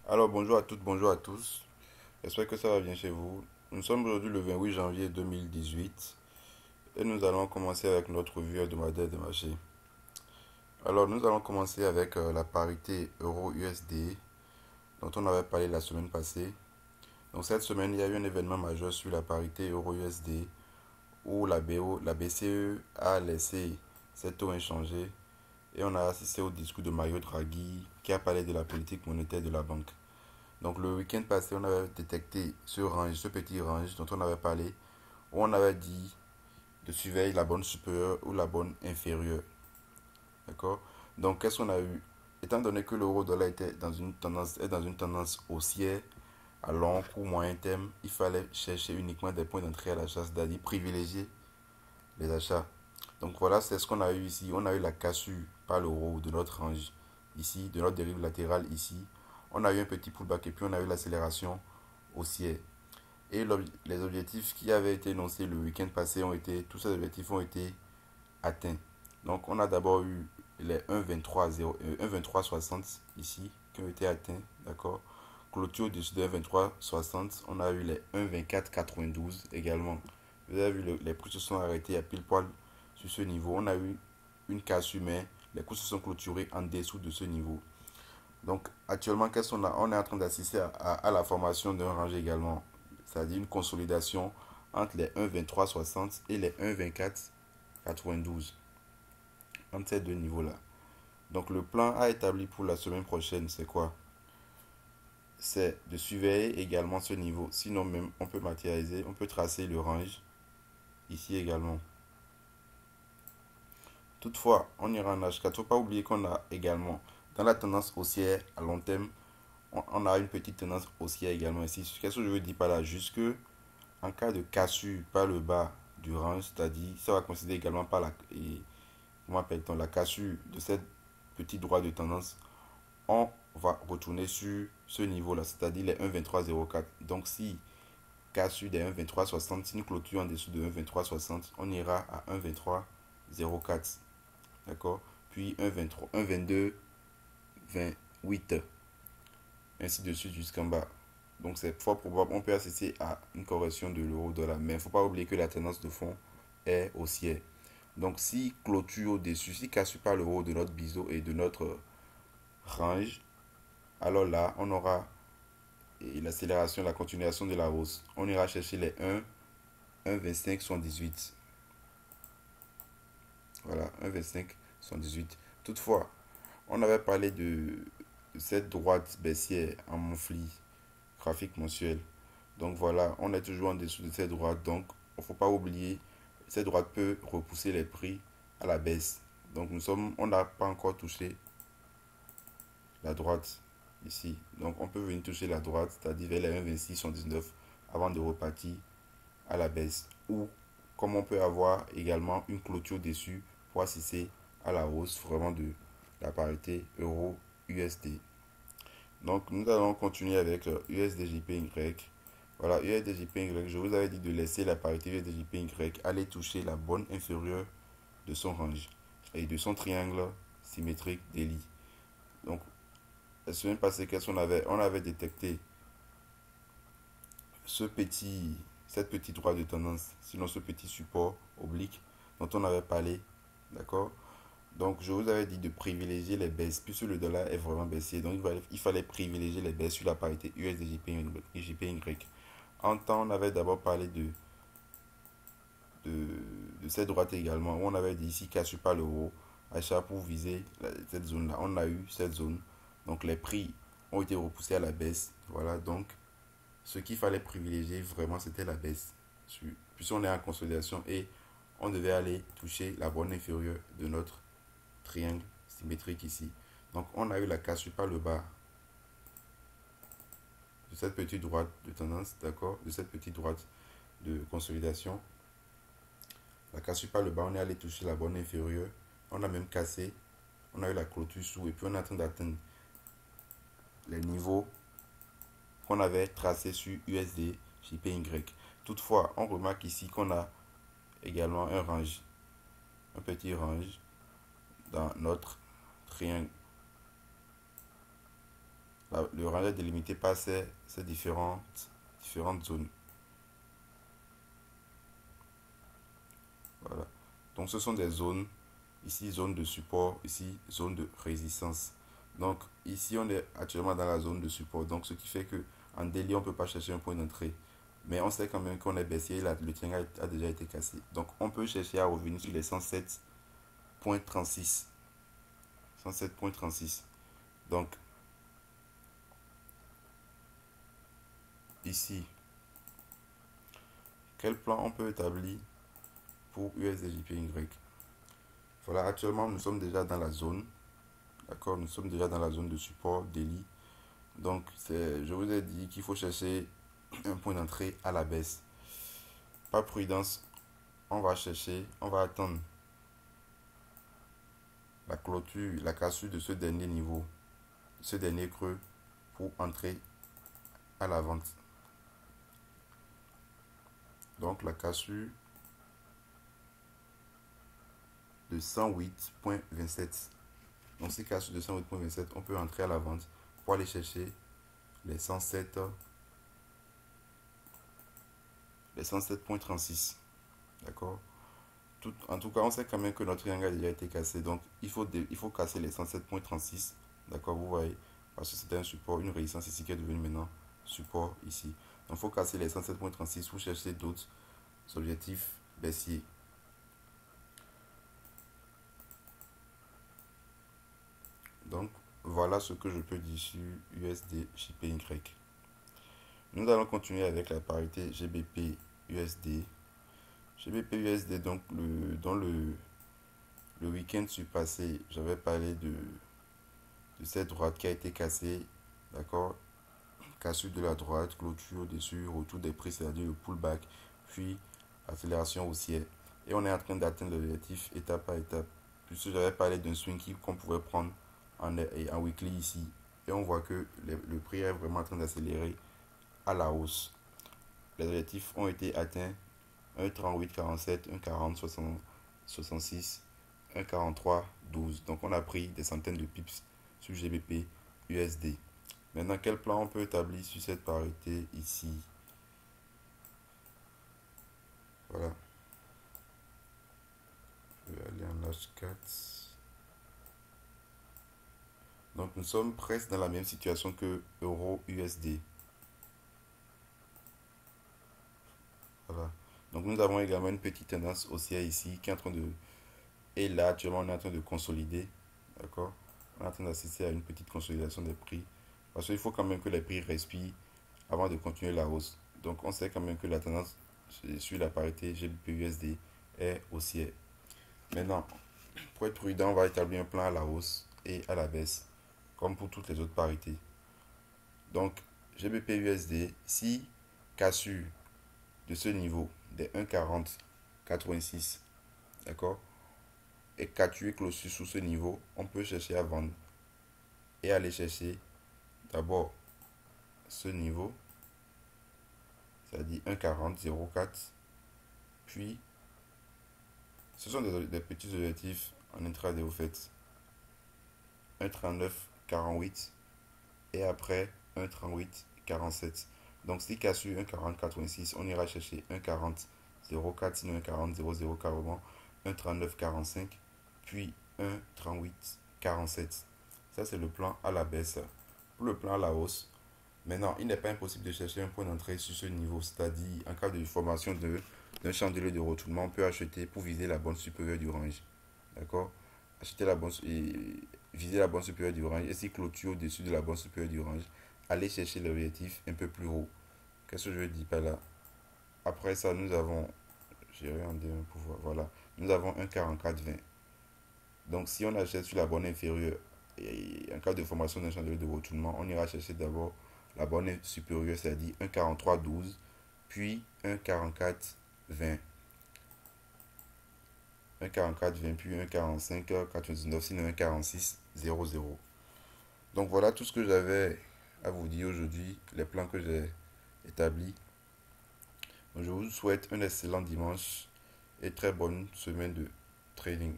Alors bonjour à toutes, bonjour à tous. J'espère que ça va bien chez vous. Nous sommes aujourd'hui le 28 janvier 2018 et nous allons commencer avec notre revue hebdomadaire des marchés. Alors nous allons commencer avec la parité euro-USD dont on avait parlé la semaine passée. Donc cette semaine, il y a eu un événement majeur sur la parité euro-USD où la BCE a laissé ses taux inchangés et on a assisté au discours de Mario Draghi qui a parlé de la politique monétaire de la banque. Donc le week-end passé, on avait détecté ce range, ce petit range dont on avait parlé, où on avait dit de surveiller la bonne supérieure ou la bonne inférieure. D'accord? Donc qu'est-ce qu'on a eu? Étant donné que l'euro-dollar est dans une tendance haussière à long ou moyen terme, il fallait chercher uniquement des points d'entrée à l'achat, c'est-à-dire privilégier les achats. Donc voilà, c'est ce qu'on a eu ici. On a eu la cassure par l'euro de notre range ici, de notre dérive latérale ici. On a eu un petit pullback et puis on a eu l'accélération haussière. Et les objectifs qui avaient été énoncés le week-end passé tous ces objectifs ont été atteints. Donc on a d'abord eu les 1,2360 ici qui ont été atteints, d'accord. Clôture au-dessus de 1,2360, on a eu les 1,2492 également. Vous avez vu, les prix se sont arrêtés à pile poil sur ce niveau. On a eu une cassure, mais les cours se sont clôturés en dessous de ce niveau. Donc actuellement, qu'est-ce qu'on a? On est en train d'assister à la formation d'un range également, c'est-à-dire une consolidation entre les 1,2360 et les 1,2492, entre ces deux niveaux-là. Donc le plan à établir pour la semaine prochaine, c'est quoi? C'est de surveiller également ce niveau. Sinon même, on peut matérialiser, on peut tracer le range ici également. Toutefois, on ira en H4. Il ne faut pas oublier qu'on a également, dans la tendance haussière à long terme, on a une petite tendance haussière également ici. Qu'est-ce que je veux dire par là? Juste que en cas de cassure par le bas du range, c'est-à-dire ça va considérer également par comment appelle-t-on, la cassure de cette petite droite de tendance, on va retourner sur ce niveau-là, c'est-à-dire les 1,2304. Donc si cassure des 1,2360, si une clôture en dessous de 1,2360, on ira à 1,2304. D'accord? Puis 1,23, 1,22, 28, ainsi de suite jusqu'en bas. Donc c'est fort probable, on peut assister à une correction de l'euro-dollar. Mais il ne faut pas oublier que la tendance de fond est haussière. Donc si clôture au-dessus, si casse pas le haut de notre biseau et de notre range, alors là, on aura l'accélération, la continuation de la hausse. On ira chercher les 1, 1,25, 78. Voilà, 1,25, 78. Toutefois, on avait parlé de cette droite baissière en monthly, graphique mensuel. Donc voilà, on est toujours en dessous de cette droite. Donc, il ne faut pas oublier, cette droite peut repousser les prix à la baisse. Donc on n'a pas encore touché la droite ici. Donc on peut venir toucher la droite, c'est-à-dire vers les 1,26, 119 avant de repartir à la baisse. Ou comme on peut avoir également une clôture dessus pour assister à la hausse vraiment de la parité euro-USD. Donc nous allons continuer avec USDJPY. Voilà, USDJPY, je vous avais dit de laisser la parité USDJPY aller toucher la bonne inférieure de son range et de son triangle symétrique daily. Donc la semaine passée, qu'est-ce qu'on avait? On avait détecté ce petit, cette petite droite de tendance, sinon ce petit support oblique dont on avait parlé. D'accord? Donc, je vous avais dit de privilégier les baisses, puisque le dollar est vraiment baissier. Donc, il fallait privilégier les baisses sur la parité USD-JPY. En temps, on avait d'abord parlé de, de cette droite également, où on avait dit ici, casse pas l'euro, achat pour viser cette zone-là. On a eu cette zone. Donc, les prix ont été repoussés à la baisse. Voilà, donc, ce qu'il fallait privilégier vraiment, c'était la baisse. Puisqu'on est en consolidation et on devait aller toucher la borne inférieure de notre triangle symétrique ici. Donc on a eu la cassure par le bas de cette petite droite de tendance, d'accord, de cette petite droite de consolidation. La cassure par le bas, on est allé toucher la borne inférieure. On a même cassé, on a eu la clôture sous et puis on est en train d'atteindre les niveaux qu'on avait tracés sur USD, JPY. Toutefois, on remarque ici qu'on a également un range, un petit range dans notre triangle le range est délimité par ces différentes zones. Voilà. Donc ce sont des zones. Ici, zone de support. Ici, zone de résistance. Donc ici, on est actuellement dans la zone de support. Donc ce qui fait que en daily, on ne peut pas chercher un point d'entrée. Mais on sait quand même qu'on est baissier. Le triangle a déjà été cassé. Donc on peut chercher à revenir sur les 107,36. 107,36. Donc ici, quel plan on peut établir pour USDJPY? Voilà, actuellement nous sommes déjà dans la zone. D'accord, nous sommes déjà dans la zone de support daily. Donc je vous ai dit qu'il faut chercher un point d'entrée à la baisse. Par prudence, on va attendre la clôture, la cassure de ce dernier niveau, ce dernier creux pour entrer à la vente. Donc la cassure de 108,27. Donc ces cassures de 108,27, on peut entrer à la vente pour aller chercher les 107,36. D'accord. En tout cas, on sait quand même que notre triangle a déjà été cassé. Donc, il faut casser les 107,36. D'accord, vous voyez. Parce que c'était un support, une résistance ici qui est devenue maintenant support ici. Donc, il faut casser les 107,36 pour chercher d'autres objectifs baissiers. Donc, voilà ce que je peux dire sur USD/JPY. Nous allons continuer avec la parité GBP/USD. GBP/USD, donc, dans le week-end passé, j'avais parlé de cette droite qui a été cassée. D'accord. Cassure de la droite, clôture au-dessus, retour des prix, c'est-à-dire le pullback, puis accélération haussière. Et on est en train d'atteindre l'objectif étape par étape. Puisque j'avais parlé d'un swing qu'on pouvait prendre en weekly ici. Et on voit que le prix est vraiment en train d'accélérer à la hausse. Les objectifs ont été atteints: 1,3847, 1,40, 66, 1,43, 12. Donc on a pris des centaines de pips sur GBP USD. Maintenant, quel plan on peut établir sur cette parité ici? Voilà. Je vais aller en H4. Donc nous sommes presque dans la même situation que Euro USD. Voilà. Donc nous avons également une petite tendance haussière ici qui est en train de... Et là, actuellement, on est en train de consolider. D'accord. On est en train d'assister à une petite consolidation des prix. Parce qu'il faut quand même que les prix respirent avant de continuer la hausse. Donc on sait quand même que la tendance sur la parité GBP/USD est haussière. Maintenant, pour être prudent, on va établir un plan à la hausse et à la baisse, comme pour toutes les autres parités. Donc, GBP/USD, si cassure de ce niveau des 1,4086, d'accord, et capturer clôture sous ce niveau, on peut chercher à vendre et aller chercher d'abord ce niveau, c'est-à-dire 1,4004, puis ce sont des petits objectifs en intraday au fait, 1,3948 et après 1,3847. Donc si cassure 1,4086, on ira chercher 1,4004, sinon 1,4000 carrément, 1,3945, puis 1,3847. Ça c'est le plan à la baisse. Pour le plan à la hausse, maintenant il n'est pas impossible de chercher un point d'entrée sur ce niveau, c'est-à-dire en cas de formation d'un chandelier de retournement, on peut acheter pour viser la bande supérieure du range. D'accord. Acheter la bande et viser la bande supérieure du range, et si clôture au-dessus de la bande supérieure du range, aller chercher l'objectif un peu plus haut. Qu'est-ce que je veux dire par là? Après ça, nous avons, j'ai regardé un pouvoir, voilà, nous avons un 44,20. Donc si on achète sur la borne inférieure, et en cas de formation d'un chandelier de retournement, on ira chercher d'abord la borne supérieure, c'est-à-dire un 43,12, puis un 44,20. Un 44,20, puis un 45,99, sinon un 46,00. Donc voilà tout ce que j'avais à vous dire aujourd'hui, les plans que j'ai établis. Donc, je vous souhaite un excellent dimanche et très bonne semaine de trading.